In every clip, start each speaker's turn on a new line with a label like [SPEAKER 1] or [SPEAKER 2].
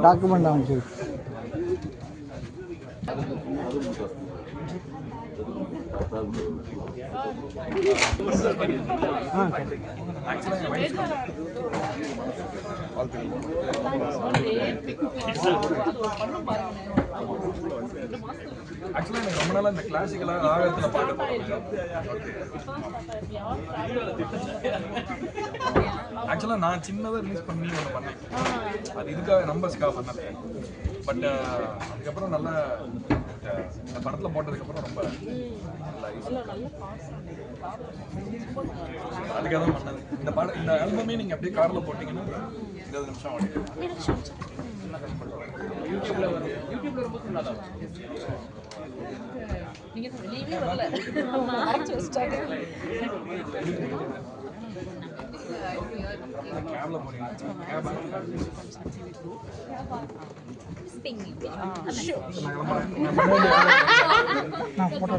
[SPEAKER 1] document down to
[SPEAKER 2] actually எனக்கு ரொம்ப நாளா இந்த கிளாசிக்கலா ராகத்துல பாட்டு ஆக்சுவலா நான் சின்னதா ரிலீஸ் பண்ணி ஒன்று பண்ணேன். அது இதுக்காக நம்பர்ஸ்க்காக பண்ணது. பட் அதுக்கப்புறம் நல்லா இந்த படத்தில் போட்டதுக்கப்புறம் ரொம்ப அதுக்காக தான் பண்ணது. இந்த பாடம் இந்த ஆல்பமே நீங்கள் அப்படியே காரில் போட்டிங்கன்னா 20 நிமிஷம் ஆகும். யூடியூப்ல ரொம்ப சொன்னாதான் நீங்க வெளியவே வரல ஆக்சுவலி வச்சிட்டாங்க. கேப்ல போறீங்க. கேப் ஸ்டிங் நான் போட்டோ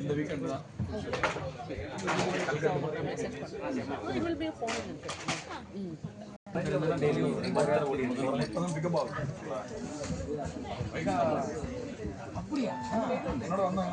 [SPEAKER 2] இந்த வீக்கெண்ட் தான் அப்படியா என்னோட வந்தாங்க